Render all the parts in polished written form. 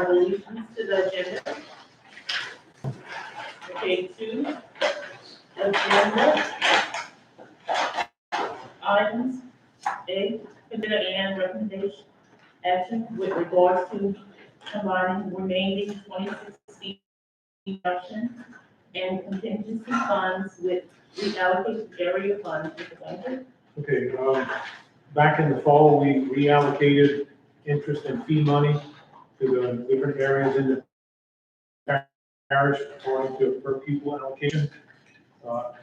resolutions to the agenda. Okay, 2 agenda items. A, consider and recommendation action with regards to combining remaining 2016 reduction and contingency funds with reallocated area funds. Mr. Blanchard? Okay, back in the fall, we reallocated interest and fee money to the different areas in the parish according to a per pupil allocation.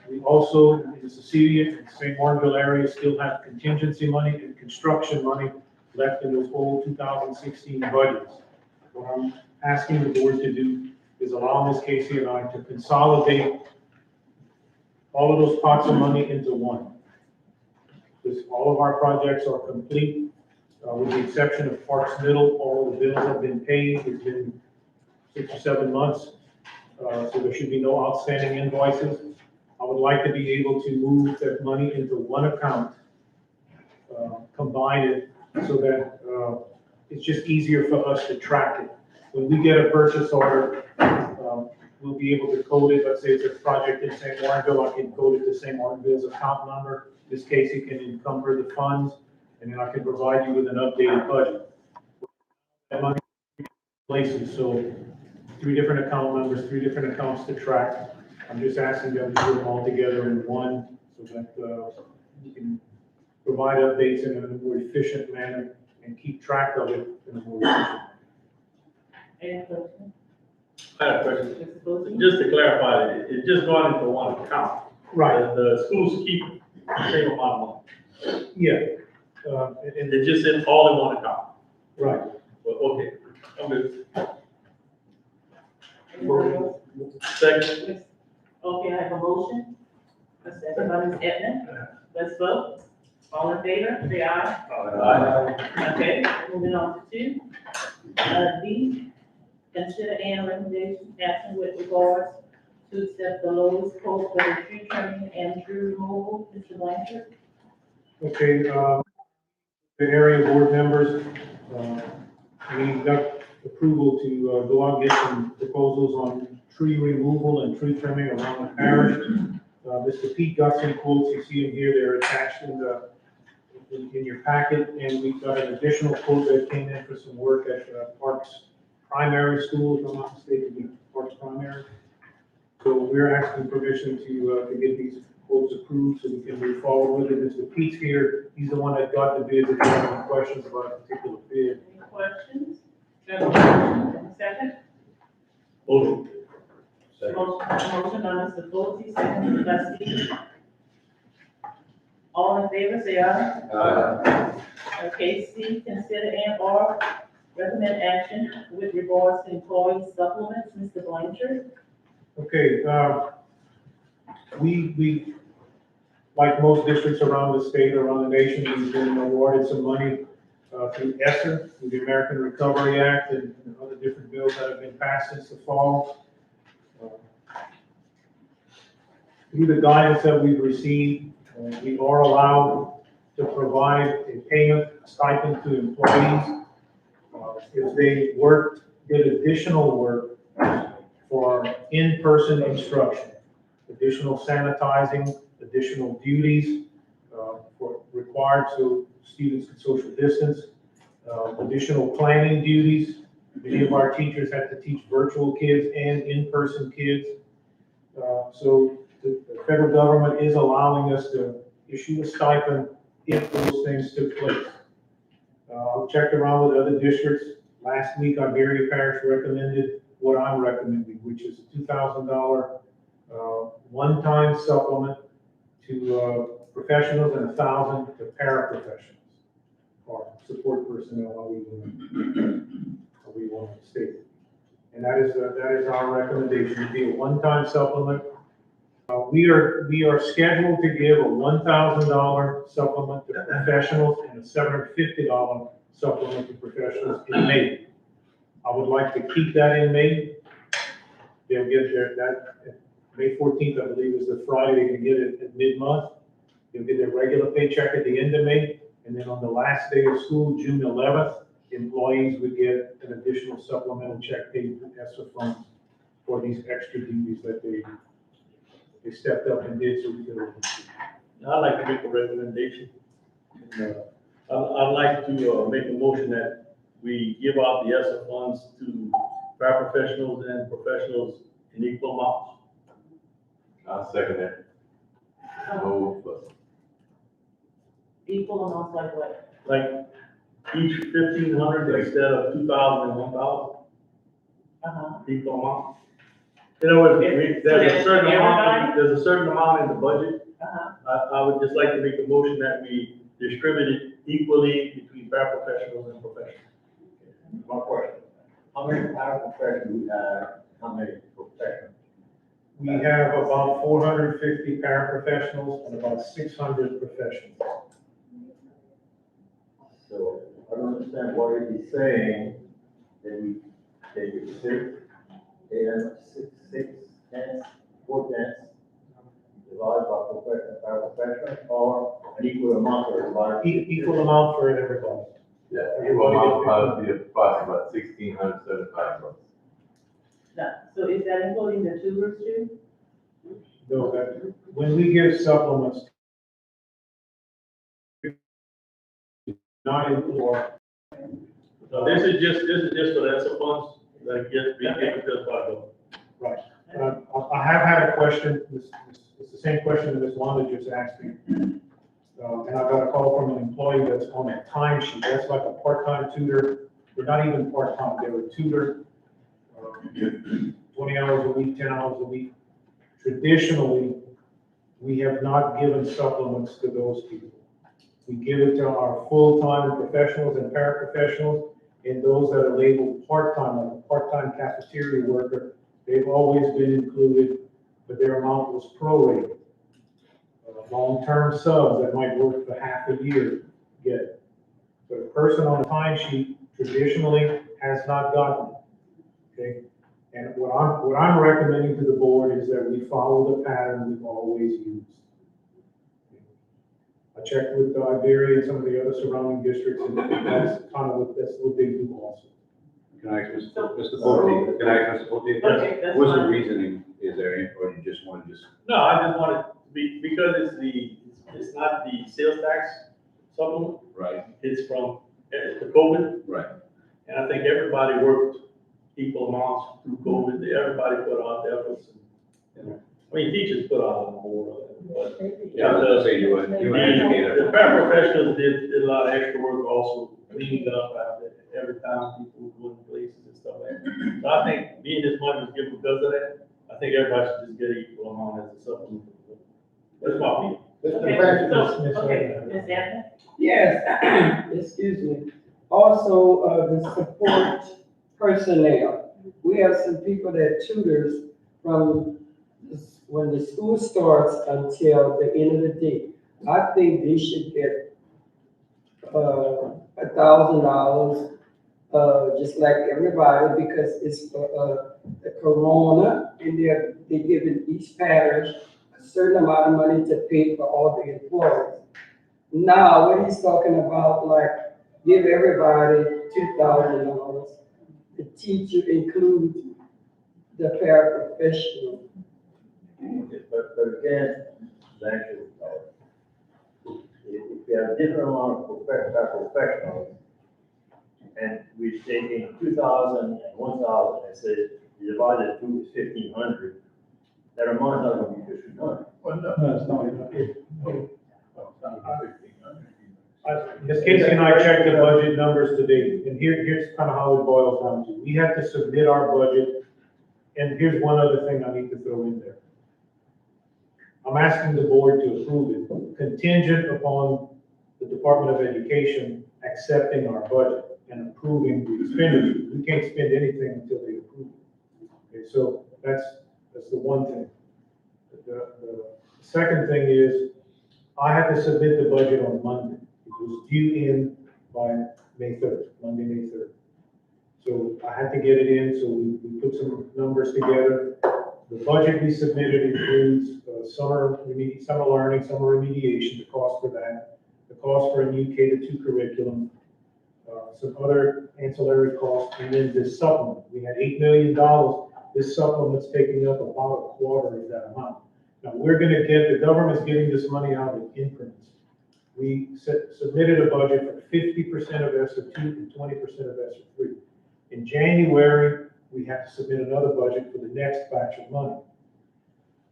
We also, in the Cecilia and St. Martinville area, still have contingency money and construction money left in those old 2016 budgets. What I'm asking the board to do is allow Ms. Casey and I to consolidate all of those pots of money into one. Because all of our projects are complete, with the exception of Parks Middle, all of the bills have been paid. It's been 6 or 7 months, so there should be no outstanding invoices. I would like to be able to move that money into one account, combine it so that it's just easier for us to track it. When we get a purchase order, we'll be able to code it. Let's say it's a project in St. Martinville, I can code it to St. Martinville's account number. In this case, it can encumber the funds, and then I can provide you with an updated budget. That money places, so 3 different account numbers, 3 different accounts to track. I'm just asking them to put them all together in one so that we can provide updates in a more efficient manner and keep track of it in a more efficient. Any questions? I have a question. Mr. Boosie? Just to clarify, it's just going into one account. Right, The schools keep the same amount of money. yeah. And it's just in all in one account. Right. Well, okay. I'm good. Anyone else? Second. Okay, I have a motion. A second by Ms. Edna. Let's vote. All in favor, say aye. Aye. Okay, moving on to 2. B, consider and recommendation action with regards to accept the lowest quote for the tree trimming and tree removal. Mr. Blanchard? Okay, the area board members, we got approval to go out and get some proposals on tree removal and tree trimming around the parish. Mr. Pete got some quotes, you see them here, they're attached in your packet, and we've got an additional quote that came in for some work at Parks Primary School, if I'm not mistaken, Parks Primary. So we're asking permission to get these quotes approved so we can move forward with it. Mr. Pete's here, he's the one that got the bids. If you have any questions about a particular bid. Any questions? Got a motion, second? Motion. Motion by Mr. Boosie, second by Steve. All in favor, say aye. Aye. Okay, C, consider and/or recommend action with regards to employee supplements. Mr. Blanchard? Okay, we, like most districts around the state, around the nation, we've been awarded some money through ESSER, through the American Recovery Act, and other different bills that have been passed since the fall. Through the guidance that we've received, we are allowed to provide a payment stipend to employees if they did additional work for in-person instruction, additional sanitizing, additional duties required so students can social distance, additional planning duties. Many of our teachers have to teach virtual kids and in-person kids. So the federal government is allowing us to issue a stipend if those things took place. I've checked around with other districts. Last week, Iberia Parish recommended what I'm recommending, which is a $2,000 one-time supplement to professionals and $1,000 to paraprofessionals or support personnel, how we want to state it. And that is our recommendation. It'd be a one-time supplement. We are scheduled to give a $1,000 supplement to professionals and a $750 supplement to professionals in May. I would like to keep that in May. They'll get that May 14th, I believe, is the Friday. They can get it at mid-month. They'll get their regular paycheck at the end of May, and then on the last day of school, June 11th, employees would get an additional supplemental check paid through ESSER funds for these extra duties that they stepped up and did so we could. I'd like to make a recommendation. I'd like to make a motion that we give out the ESSER funds to paraprofessionals and professionals in equal amounts. I'll second that. Equal amounts like what? Like each 1,500 instead of 2,000 and 1,000, equal amount. In other words, there's a certain amount in the budget. I would just like to make a motion that we distribute it equally between paraprofessionals and professionals. My question, how many paraprofessionals do we have, how many professionals? We have about 450 paraprofessionals and about 600 professionals. So I don't understand what it is saying, that we take it 4 tenths, divided by professional, paraprofessional, or an equal amount for everybody. Equal amount for everybody. Yeah, it will probably be approximately about $1,675. No, so is that including the tubers too? No, when we give supplements, not in for. So this is just for the ESSER funds that get given to us by the. Right. I have had a question, it's the same question that Ms. Wanda just asked me. And I got a call from an employee that's on a timesheet, that's like a part-time tutor. They're not even part-time, they're a tutor, 20 hours a week, 10 hours a week. Traditionally, we have not given supplements to those people. We give it to our full-time professionals and paraprofessionals, and those that are labeled part-time, like a part-time cafeteria worker, they've always been included, but their amount was prorated. Long-term subs that might work for half a year get it. But a person on a timesheet traditionally has not gotten it, okay? And what I'm recommending to the board is that we follow the pattern we've always used. I checked with Iberia and some of the other surrounding districts, and that's what they do also. Can I ask Mr. Bolte, Okay, what's the reasoning, is there any, or you just want to just? No, I just want it to be, because it's not the sales tax supplement, Right, it's from the COVID. right. And I think everybody worked equal amounts through COVID, everybody put out the efforts. I mean, teachers put out more, but. Yeah, I was gonna say you were an educator. The paraprofessionals did a lot of extra work also, cleaning up after every time people were going places and stuff like that. So I think being this money was given because of that, I think everybody should just get an equal amount as a supplement. That's my opinion. Okay, Ms. Anthony? Yes, excuse me. Also, the support personnel. We have some people that tutors from when the school starts until the end of the day. I think they should get $1,000, just like everybody, because it's the corona, and they're giving each parish a certain amount of money to pay for all the employees. Now, when he's talking about like give everybody $2,000, the teacher includes the paraprofessional. But again, actually, if you have a different amount of professionals, and we're taking 2,000 and 1,000 and say you divide it to is 1,500, that amount is not going to be 1,500. Well, no, it's not enough. Ms. Casey and I checked the budget numbers today, and here's kind of how it boils down to. We have to submit our budget, and here's one other thing I need to throw in there. I'm asking the board to approve it, contingent upon the Department of Education accepting our budget and approving the expenditure. We can't spend anything until they approve it. Okay, so that's the one thing. The second thing is, I had to submit the budget on Monday. It was due in by May 3rd, Monday, May 3rd. So I had to get it in, so we put some numbers together. The budget we submitted includes summer learning, summer remediation, the cost for that, the cost for a new K-2 curriculum, some other ancillary costs, and then this supplement. We had $8 million. This supplement's taking up about a quarter of that amount. Now, the government's giving this money out in increments. We submitted a budget for 50% of ESSER 2 and 20% of ESSER 3. In January, we have to submit another budget for the next batch of money.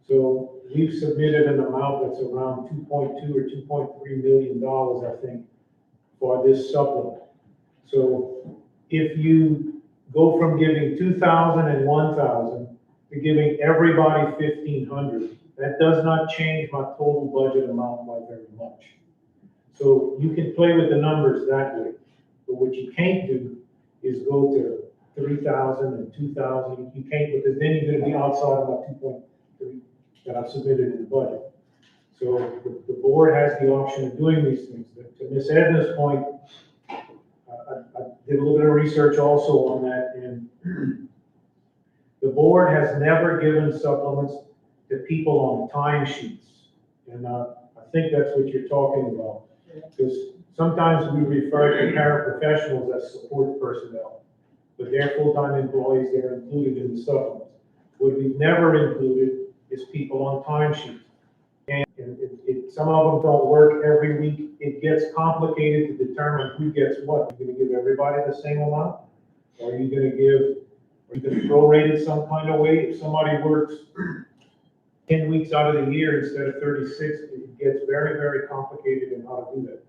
So we've submitted an amount that's around 2.2 or $2.3 million, I think, for this supplement. So if you go from giving 2,000 and 1,000 to giving everybody 1,500, that does not change my total budget amount by very much. So you can play with the numbers that way. But what you can't do is go to 3,000 and 2,000. You can't, because then you're gonna be outside of my 2.3 that I've submitted in the budget. So the board has the option of doing these things. To Ms. Edna's point, I did a little bit of research also on that, and the board has never given supplements to people on timesheets. And I think that's what you're talking about. Because sometimes we refer to paraprofessionals as support personnel, but they're full-time employees, they're included in the supplements. What we've never included is people on timesheets. And some of them don't work every week. It gets complicated to determine who gets what. Are you gonna give everybody the same amount? Or are you gonna prorate it some kind of way? If somebody works 10 weeks out of the year instead of 36, it gets very, very complicated in how to do that.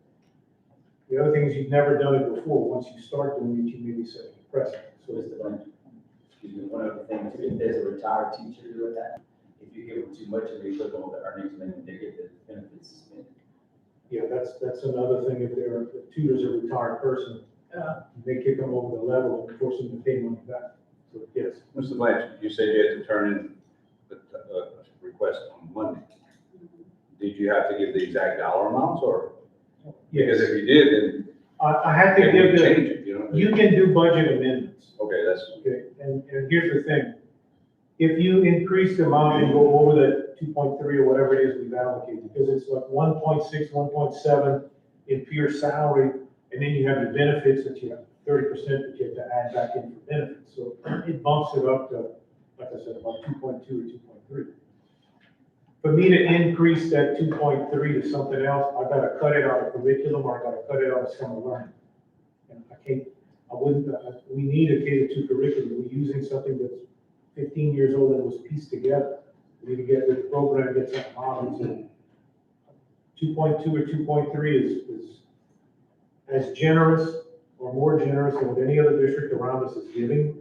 The other thing is you've never done it before. Once you start doing it, you may be setting a precedent. So Mr. Blank, excuse me, one of the things, if there's a retired teacher doing that, if you give them too much and they click on the earnings limit, they get the benefits suspended. Yeah, that's another thing. If the tutor's a retired person, they kick them over the level and force them to pay money back. So yes. Mr. Blanch, you said you had to turn in a request on Monday. Did you have to give the exact dollar amounts, or? Because if you did, then. I had to it give would change it, you know? you can do budget amendments. Okay, that's. Okay, and here's the thing. If you increase the amount and go over the 2.3 or whatever it is we've allocated, because it's like 1.6, 1.7 in pure salary, and then you have your benefits that you have 30% that you have to add back in for benefits. So it bumps it up to, like I said, about 2.2 or 2.3. For me to increase that 2.3 to something else, I gotta cut it out of curriculum, or I gotta cut it out of summer learning. And we need a K-2 curriculum. We're using something that's 15 years old and was pieced together. We need to get the program, get something out. So 2.2 or 2.3 is as generous or more generous than what any other district around us is giving.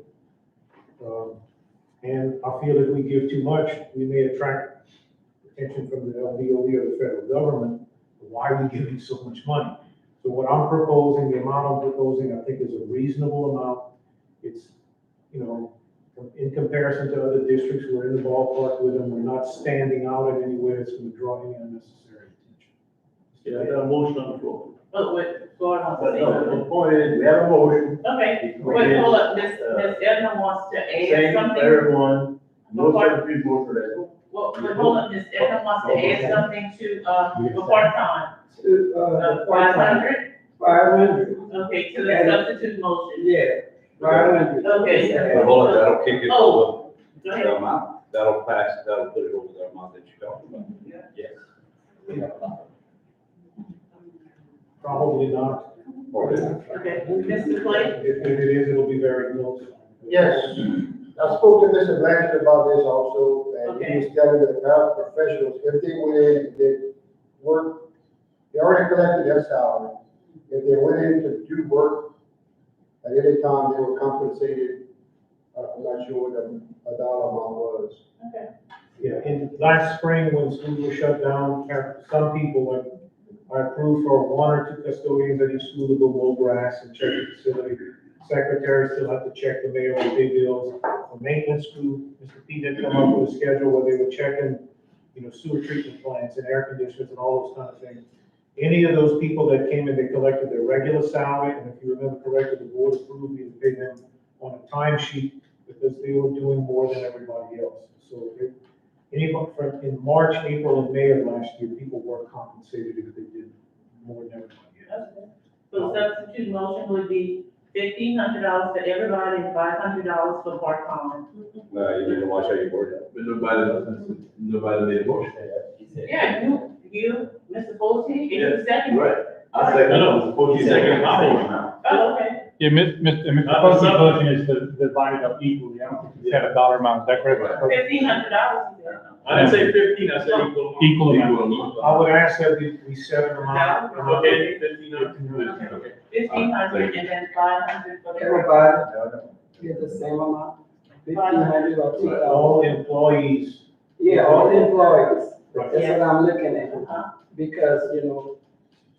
And I feel if we give too much, we may attract attention from the LDOE or the federal government. Why are we giving so much money? So what I'm proposing, the amount I'm proposing, I think is a reasonable amount. It's, in comparison to other districts, we're in the ballpark with them. We're not standing out in any way that's going to draw any unnecessary attention. Yeah, I got a motion on the floor. Oh, wait, Gordon wants But to say no, something. the point is, we have a motion. Okay, wait, hold up, Ms. Edna wants to add Saying something. everyone, no certain people for that. Well, but hold up, Ms. Edna wants to add something to, for part-time. To, 500? 500, Okay, to the substitute motion. yeah, 500. Okay. But hold on, that'll kick it over Go the ahead. amount. That'll put it over the amount that you talked about. Yes. Probably not. Okay. Okay, Mr. Clay? If it is, it'll be very close. Yes, I spoke to Mr. Blanchard about this also, and he was telling the paraprofessionals, if they went in, they work, they already collected their salary. If they went in to do work, at any time, they were compensated, I'm not sure what a dollar amount was. Okay. Yeah, in last spring, when schools were shut down, some people, like, I approved for 1 or 2 custodians at each school to go mow grass and check the facility. Secretaries still have to check the mail and pay bills. The maintenance crew, Mr. Pete had come up with a schedule where they were checking, sewer treatment plants and air conditioners and all those kind of things. Any of those people that came in, they collected their regular salary, and if you remember correctly, the board approved me to pay them on a timesheet because they were doing more than everybody else. So in March, April, and May of last year, people were compensated if they did more than everybody else. So substitute motion would be $1,500 for everybody and $500 for part-time. You need to watch how you word that. But nobody made a motion. Yeah, you, Mr. Fulton, and you second. Right. I second. No, you second my motion. Oh, okay. Yeah, Mr. Posey's motion is to divide it up equally. I don't think you said a dollar amount, is that correct? $1,500. I didn't say 15, I said equal. Equal Equal amount. I would ask that we set an amount. Okay, 15. Okay. 1,500 and then 500 for the. Everybody get the same amount, 1,500 or 2,000. All employees. Yeah, all the employees, Right. that's what I'm looking at, Uh-huh. because, you know,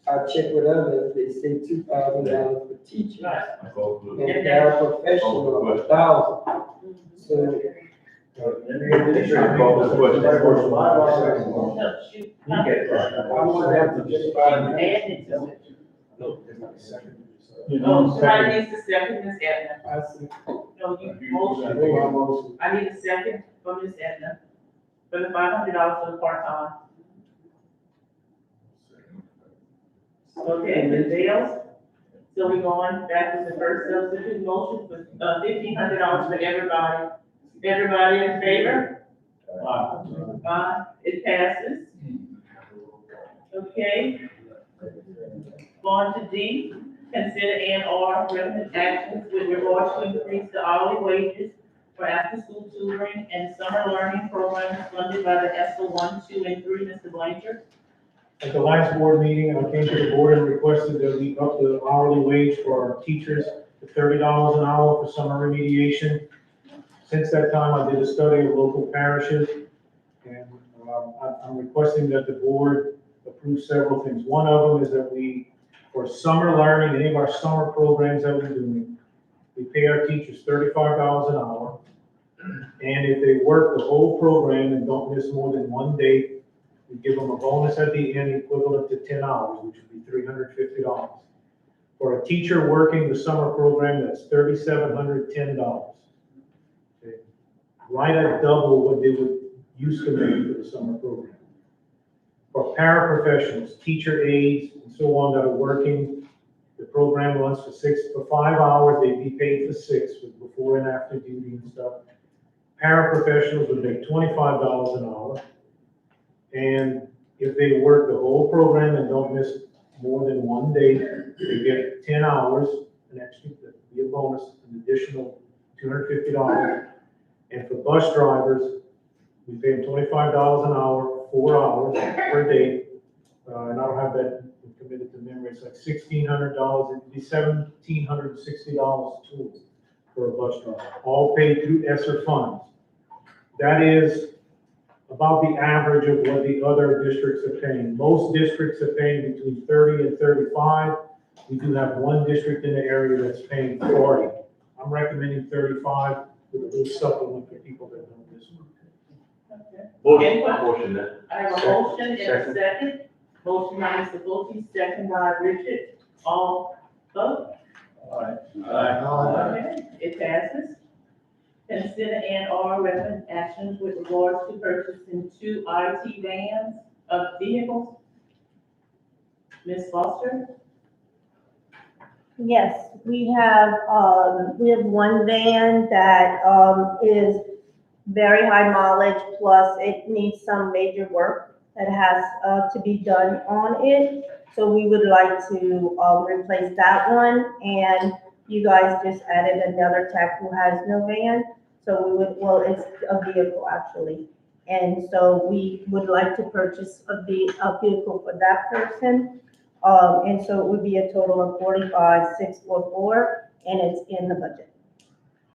I check with others, they say $2,000 for teachers. Right. And paraprofessional, 1,000. So, No, shoot. I want that to just Add it to it. Oh, somebody needs to second Ms. Edna. I see. No, you motion. I need a second from Ms. Edna for the $500 for the part-time. Okay, Ms. Bales? So we're going back to the first substitute motion for $1,500 for everybody. Everybody in favor? It passes. Okay. On to D, consider and/or recommend actions with regards to increase the hourly wages for after-school tutoring and summer learning programs funded by the ESSA 1, 2, and 3. Mr. Blanchard? At the last board meeting, I came to the board and requested that we up the hourly wage for our teachers to $30 an hour for summer remediation. Since that time, I did a study of local parishes, and I'm requesting that the board approve several things. One of them is that for summer learning, any of our summer programs that we're doing, we pay our teachers $35 an hour. And if they work the whole program and don't miss more than one day, we give them a bonus at the end equivalent to 10 hours, which would be $350. For a teacher working the summer program, that's $3,710. Okay. Right at double what they would used to make for the summer program. For paraprofessionals, teacher aides, and so on that are working, the program runs for 5 hours, they'd be paid for 6 with before and after duty and stuff. Paraprofessionals would make $25 an hour. And if they work the whole program and don't miss more than one day, they get 10 hours, an extra, that'd be a bonus, an additional $250. And for bus drivers, we pay them $25 an hour, 4 hours per day. And I don't have that committed to memory. It's like $1,600, it'd be $1,760 total for a bus driver, all paid through ESSER funds. That is about the average of what the other districts are paying. Most districts are paying between 30 and 35. We do have one district in the area that's paying 40. I'm recommending 35 with a little supplement for people that don't miss one. Motion. I have a motion and a second. Motion by Mr. Fulton, second by Richard. All vote. Okay, it passes. Consider and/or recommend actions with regards to purchasing 2 IT vans of vehicles. Ms. Foster? Yes, we have one van that, is very high mileage, plus it needs some major work that has, to be done on it. So we would like to, replace that one, and you guys just added another tech who has no van. So we would, well, it's a vehicle actually. And so we would like to purchase a vehicle for that person. And so it would be a total of $45,644, and it's in the budget.